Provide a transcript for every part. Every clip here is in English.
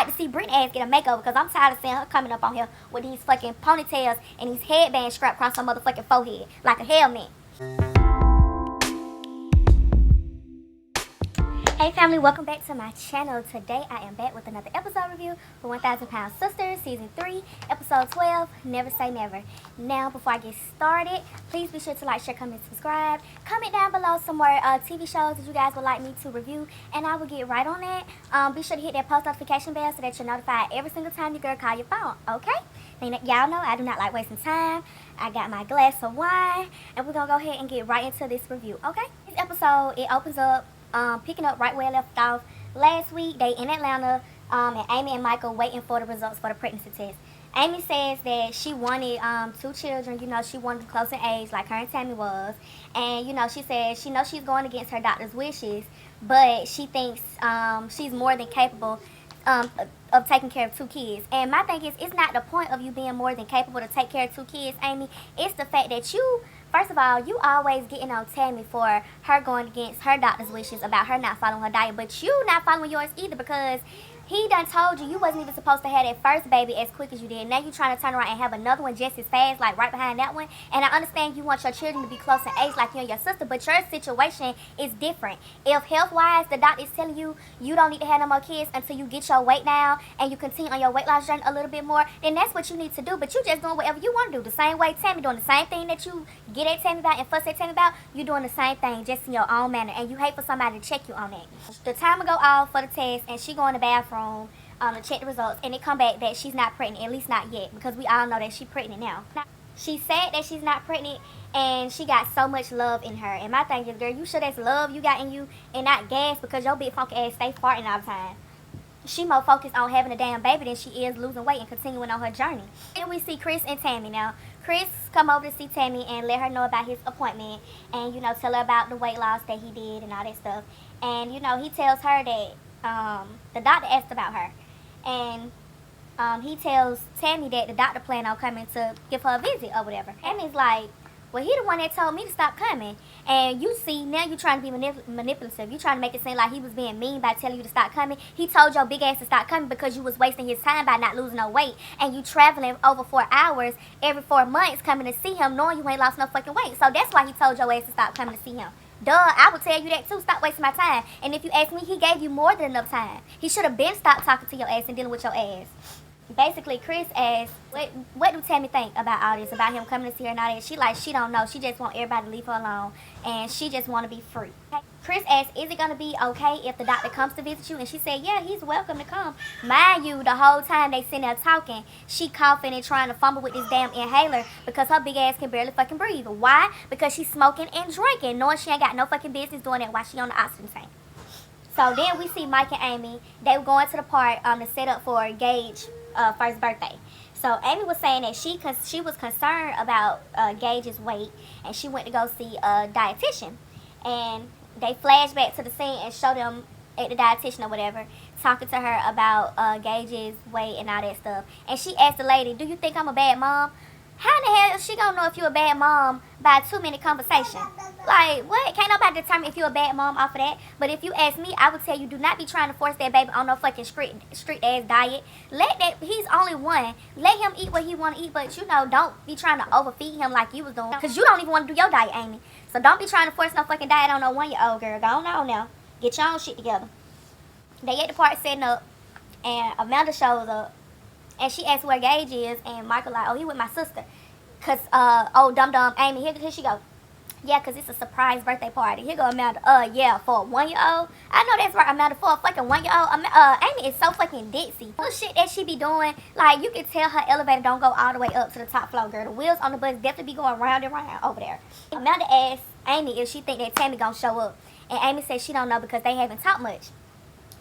like to see Britney ass get a makeover because I'm tired of seeing her coming up on here with these fucking ponytails and these headbands strapped across her motherfucking forehead like a helmet. Hey family, welcome back to my channel. Today I am back with another episode review for 1,000 Pound Sisters Season 3, Episode 12, Never Say Never. Now, before I get started, please be sure to like, share, comment, subscribe. Comment down below some more TV shows that you guys would like me to review, and I will get right on that. Be sure to hit that post notification bell so that you're notified every single time your girl call your phone, okay? And y'all know I do not like wasting time. I got my glass of wine, and we're going to go ahead and get right into this review, okay? This episode, it opens up picking up right where I left off last week. They in Atlanta, and Amy and Michael waiting for the results for the pregnancy test. Amy says that she wanted 2 children. You know, she wanted close in age like her and Tammy was. And, you know, she says she knows she's going against her doctor's wishes, but she thinks she's more than capable of taking care of 2 kids. And my thing is, it's not the point of you being more than capable to take care of 2 kids, Amy. It's the fact that you, first of all, you always getting on Tammy for her going against her doctor's wishes about her not following her diet, but you not following yours either, because he done told you wasn't even supposed to have that first baby as quick as you did. Now you trying to turn around and have another one just as fast, like right behind that one. And I understand you want your children to be close in age like you and your sister, but your situation is different. If health-wise, the doctor is telling you you don't need to have no more kids until you get your weight down and you continue on your weight loss journey a little bit more, then that's what you need to do. But you just doing whatever you want to do. The same way Tammy doing the same thing that you get at Tammy about and fuss at Tammy about, you doing the same thing just in your own manner. And you hate for somebody to check you on that. The time will go off for the test, and she go in the bathroom to check the results, and it come back that she's not pregnant, at least not yet, because we all know that she's pregnant now. She said that she's not pregnant, and she got so much love in her. And my thing is, girl, you sure that's love you got in you and not gas, because your big funky ass stay farting all the time. She more focused on having a damn baby than she is losing weight and continuing on her journey. And we see Chris and Tammy now. Chris come over to see Tammy and let her know about his appointment, and, you know, tell her about the weight loss that he did and all that stuff. And, you know, he tells her that the doctor asked about her. And he tells Tammy that the doctor planned on coming to give her a visit or whatever. Tammy's like, well, he the one that told me to stop coming. And you see, now you're trying to be manipulative. You're trying to make it seem like he was being mean by telling you to stop coming. He told your big ass to stop coming because you was wasting his time by not losing no weight. And you traveling over 4 hours every 4 months coming to see him, knowing you ain't lost no fucking weight. So that's why he told your ass to stop coming to see him. Duh, I would tell you that too. Stop wasting my time. And if you ask me, he gave you more than enough time. He should have been stopped talking to your ass and dealing with your ass. Basically, Chris asked, what do Tammy think about all this, about him coming to see her and all that? She don't know. She just want everybody to leave her alone, and she just want to be free. Chris asked, is it going to be okay if the doctor comes to visit you? And she said, yeah, he's welcome to come. Mind you, the whole time they sitting there talking, she coughing and trying to fumble with this damn inhaler because her big ass can barely fucking breathe. Why? Because she's smoking and drinking, knowing she ain't got no fucking business doing that while she on the oxygen tank. So then we see Mike and Amy. They were going to the park to set up for Gage's first birthday. So Amy was saying that she was concerned about Gage's weight, and she went to go see a dietitian. And they flash back to the scene and show them at the dietitian or whatever, talking to her about Gage's weight and all that stuff. And she asked the lady, do you think I'm a bad mom? How in the hell is she gonna know if you're a bad mom by a 2-minute conversation? Like, what? Can't nobody determine if you're a bad mom off of that. But if you ask me, I would tell you, do not be trying to force that baby on no fucking strict ass diet. He's only one. Let him eat what he want to eat, but, you know, don't be trying to overfeed him like you was doing. Because you don't even want to do your diet, Amy. So don't be trying to force no fucking diet on no 1-year-old girl. Go on now. Get your own shit together. They at the park setting up, and Amanda shows up. And she asked where Gage is, and Michael like, oh, he with my sister. Because, oh, dum-dum, Amy, here she go. Yeah, because it's a surprise birthday party. Here go Amanda. Yeah, for a 1-year-old. I know that's right, Amanda, for a fucking 1-year-old. Amy is so fucking ditzy. The shit that she be doing, like, you can tell her elevator don't go all the way up to the top floor, girl. The wheels on the bus definitely be going round and round over there. Amanda asked Amy if she think that Tammy gonna show up. And Amy said she don't know because they haven't talked much.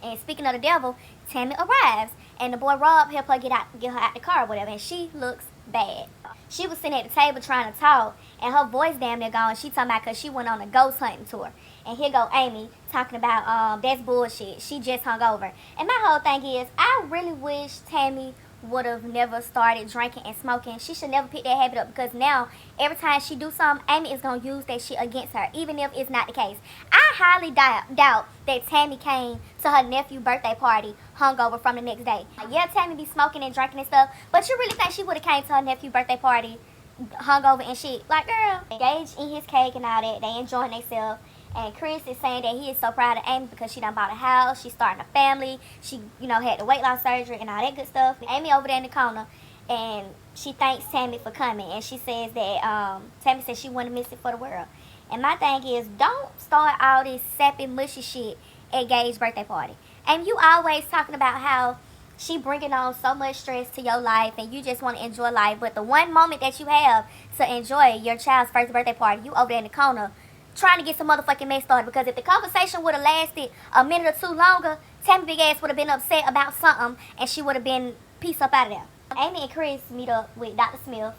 And speaking of the devil, Tammy arrives. And the boy Rob helped her get her out the car or whatever. And she looks bad. She was sitting at the table trying to talk, and her voice damn near gone. She talking about because she went on a ghost hunting tour. And here go Amy talking about that's bullshit. She just hung over. And my whole thing is, I really wish Tammy would have never started drinking and smoking, she should never pick that habit up, because now every time she do something, Amy is going to use that shit against her, even if it's not the case. I highly doubt that Tammy came to her nephew's birthday party hungover from the next day. Yeah, Tammy be smoking and drinking and stuff, but you really think she would have came to her nephew's birthday party hungover and shit? Like, girl, engaged in his cake and all that, they enjoying themselves. And Chris is saying that he is so proud of Amy because she done bought a house, she's starting a family, she, had the weight loss surgery and all that good stuff. Amy over there in the corner, and she thanks Tammy for coming, and she says that Tammy says she wouldn't miss it for the world. And my thing is, don't start all this sappy, mushy shit at Gage's birthday party. And you always talking about how she bringing on so much stress to your life and you just want to enjoy life, but the one moment that you have to enjoy your child's first birthday party, you over there in the corner trying to get some motherfucking mess started. Because if the conversation would have lasted a minute or two longer, Tammy big ass would have been upset about something and she would have been peace up out of there. Amy and Chris meet up with Dr. Smith,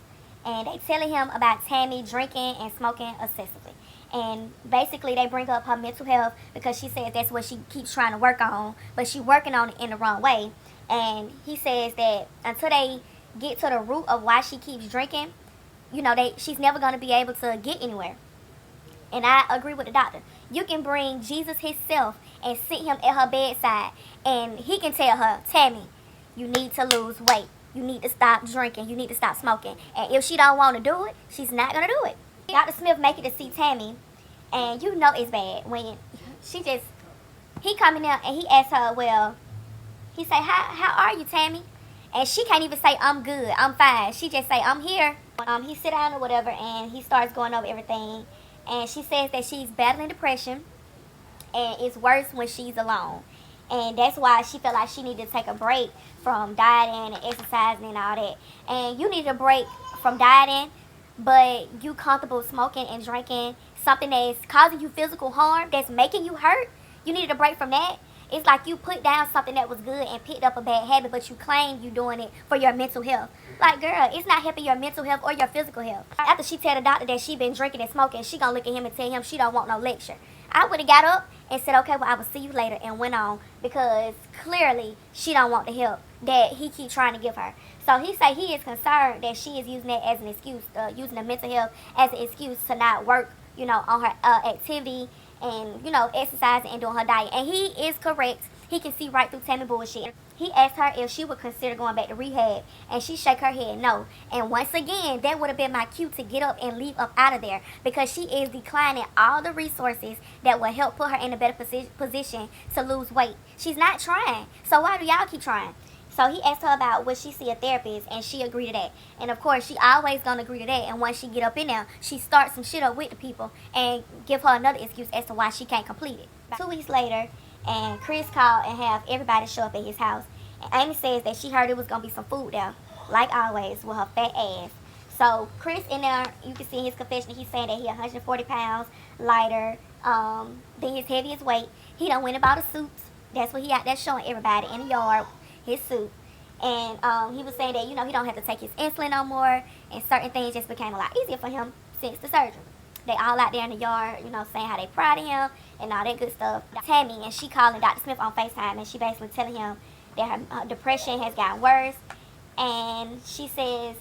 and they telling him about Tammy drinking and smoking excessively. And basically they bring up her mental health because she says that's what she keeps trying to work on, but she working on it in the wrong way. And he says that until they get to the root of why she keeps drinking, she's never going to be able to get anywhere. And I agree with the doctor. You can bring Jesus himself and sit him at her bedside, and he can tell her, Tammy, you need to lose weight. You need to stop drinking. You need to stop smoking. And if she don't want to do it, she's not going to do it. Dr. Smith make it to see Tammy, and it's bad when he come in there and he asks her, well, he say, how are you, Tammy? And she can't even say, I'm good, I'm fine. She just say, I'm here. He sit down or whatever, and he starts going over everything. And she says that she's battling depression, and it's worse when she's alone. And that's why she felt like she needed to take a break from dieting and exercising and all that. And you need a break from dieting, but you comfortable smoking and drinking something that's causing you physical harm, that's making you hurt. You needed a break from that. It's like you put down something that was good and picked up a bad habit, but you claim you doing it for your mental health. Like, girl, it's not helping your mental health or your physical health. After she tell the doctor that she been drinking and smoking, she gonna look at him and tell him she don't want no lecture. I would have got up and said, okay, well, I will see you later, and went on, because clearly she don't want the help that he keep trying to give her. So he say he is concerned that she is using that as an excuse, using the mental health as an excuse to not work, on her activity and, exercising and doing her diet. And he is correct. He can see right through Tammy bullshit. He asked her if she would consider going back to rehab, and she shake her head no. And once again, that would have been my cue to get up and leave up out of there, because she is declining all the resources that will help put her in a better position to lose weight. She's not trying. So why do y'all keep trying? So he asked her about would she see a therapist, and she agreed to that. And of course, she always gonna agree to that. And once she get up in there, she starts some shit up with the people and give her another excuse as to why she can't complete it. 2 weeks later, and Chris called and have everybody show up at his house. And Amy says that she heard it was gonna be some food there, like always, with her fat ass. So Chris in there, you can see in his confession, he's saying that he 140 pounds lighter than his heaviest weight. He done went about a suit. That's what he out there showing everybody in the yard, his suit. And he was saying that, he don't have to take his insulin no more, and certain things just became a lot easier for him since the surgery. They all out there in the yard, saying how they proud of him and all that good stuff. Tammy, and she calling Dr. Smith on FaceTime, and she basically telling him that her depression has gotten worse, and she says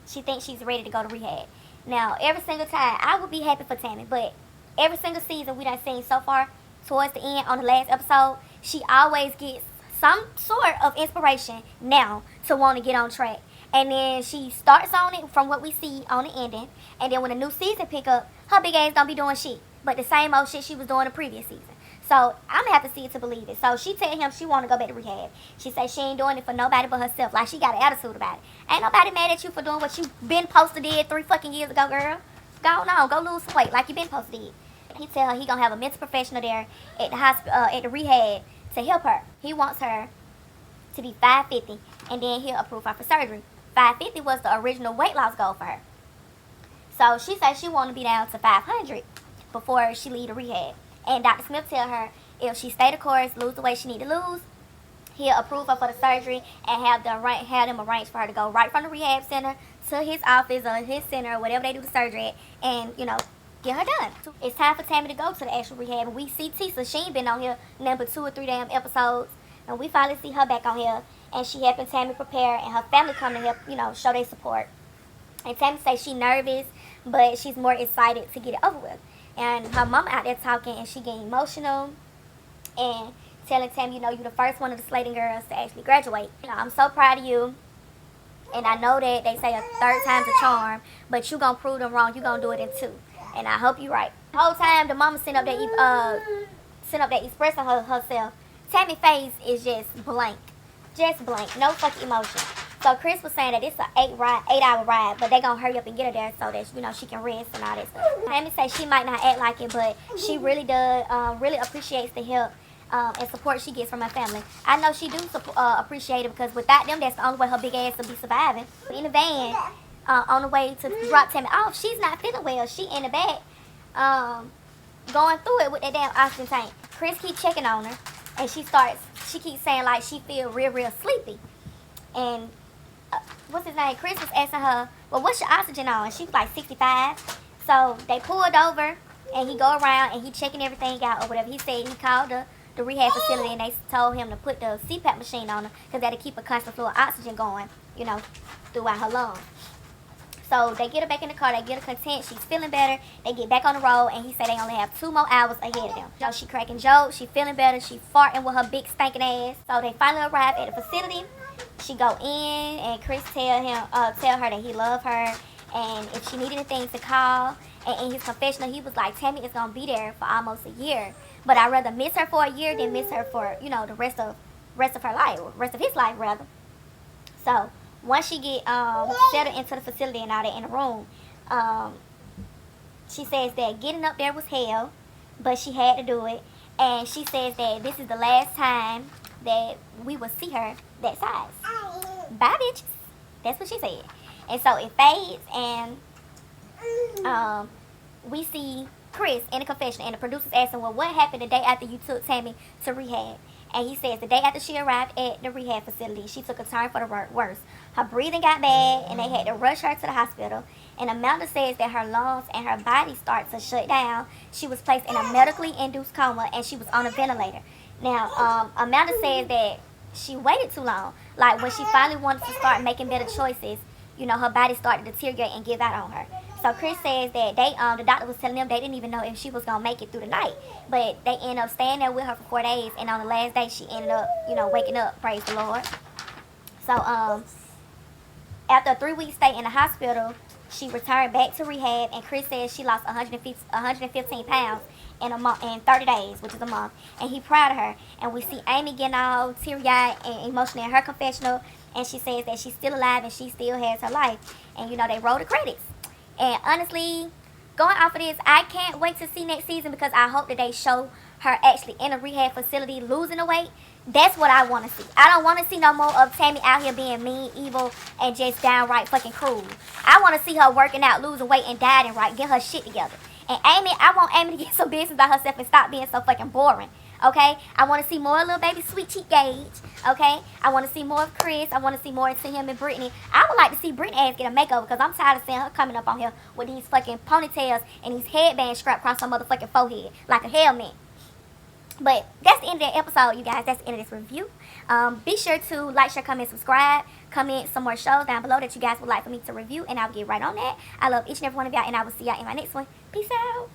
she thinks she's ready to go to rehab. Now, every single time, I would be happy for Tammy, but every single season we done seen so far, towards the end on the last episode, she always gets some sort of inspiration now to want to get on track. And then she starts on it from what we see on the ending. And then when a new season pick up, her big ass don't be doing shit, but the same old shit she was doing the previous season. So I'm going to have to see it to believe it. So she tell him she want to go back to rehab. She say she ain't doing it for nobody but herself. Like, she got an attitude about it. Ain't nobody mad at you for doing what you been supposed to did 3 fucking years ago, girl. Go on, go lose some weight like you been supposed to did. He tell her he going to have a mental professional there at the hospital, at the rehab, to help her. He wants her to be 550, and then he'll approve her for surgery. 550 was the original weight loss goal for her. So she said she want to be down to 500 before she leave the rehab. And Dr. Smith tell her if she stay the course, lose the weight she need to lose, he'll approve her for the surgery and have them arrange for her to go right from the rehab center to his office or his center or whatever they do the surgery at, and, get her done. It's time for Tammy to go to the actual rehab. And we see Tisa, she ain't been on here number 2 or 3 damn episodes. And we finally see her back on here. and she helping Tammy prepare, and her family come to help, show their support. And Tammy says she's nervous, but she's more excited to get it over with. And her mama out there talking, and she getting emotional and telling Tammy, you're the first one of the Slating girls to actually graduate. I'm so proud of you. And I know that they say a third time's a charm, but you gonna prove them wrong. You gonna do it in 2. And I hope you're right. The whole time the mama sitting up there expressing herself, Tammy's face is just blank. Just blank. No fucking emotion. So Chris was saying that it's an 8-hour ride, but they gonna hurry up and get her there so that she can rest and all that stuff. Tammy says she might not act like it, but she really does, really appreciates the help and support she gets from her family. I know she do appreciate it, because without them, that's the only way her big ass will be surviving. In the van, on the way to drop Tammy off, she's not feeling well. She in the back, going through it with that damn oxygen tank. Chris keeps checking on her, and she keeps saying like she feel real sleepy. And what's his name? Chris was asking her, well, what's your oxygen on? And she was like 65. So they pulled over, and he go around and he checking everything out or whatever. He said he called the rehab facility, and they told him to put the CPAP machine on her because that'll keep a constant flow of oxygen going, throughout her lungs. So they get her back in the car, they get her content, she's feeling better, they get back on the road, and he said they only have 2 more hours ahead of them. She cracking jokes, she feeling better, she farting with her big stinking ass. So they finally arrive at the facility. She go in, and Chris tell her that he love her, and if she need anything to call. And in his confessional, he was like, Tammy is gonna be there for almost a year, but I'd rather miss her for a year than miss her for the rest of her life, rest of his life rather. So once she get settled into the facility and all that in the room, she says that getting up there was hell, but she had to do it. And she says that this is the last time that we will see her that size. Bye, bitches. That's what she said. And so it fades, and we see Chris in the confession, and the producer's asking, well, what happened the day after you took Tammy to rehab? And he says the day after she arrived at the rehab facility, she took a turn for the worse. Her breathing got bad, and they had to rush her to the hospital. And Amanda says that her lungs and her body started to shut down. She was placed in a medically induced coma, and she was on a ventilator. Now, Amanda says that she waited too long. Like, when she finally wanted to start making better choices, her body started to deteriorate and give out on her. So Chris says that the doctor was telling them they didn't even know if she was gonna make it through the night, but they ended up staying there with her for 4 days, and on the last day she ended up, waking up. Praise the Lord. So after a 3-week stay in the hospital, she returned back to rehab, and Chris says she lost 115 pounds in 30 days, which is a month, and he proud of her. And we see Amy getting all teary-eyed and emotional in her confessional, and she says that she's still alive and she still has her life. And they roll the credits. And honestly, going off of this, I can't wait to see next season, because I hope that they show her actually in a rehab facility losing the weight. That's what I want to see. I don't want to see no more of Tammy out here being mean, evil, and just downright fucking cruel. I want to see her working out, losing weight, and dieting right, get her shit together. And Amy, I want Amy to get some business by herself and stop being so fucking boring. Okay? I want to see more of little baby Sweet Cheek Gage. Okay? I want to see more of Chris. I want to see more into him and Brittany. I would like to see Brittany ass get a makeover, because I'm tired of seeing her coming up on here with these fucking ponytails and these headbands strapped across her motherfucking forehead like a helmet. But that's the end of that episode, you guys. That's the end of this review. Be sure to like, share, comment, subscribe. Comment some more shows down below that you guys would like for me to review, and I'll get right on that. I love each and every one of y'all, and I will see y'all in my next one. Peace out.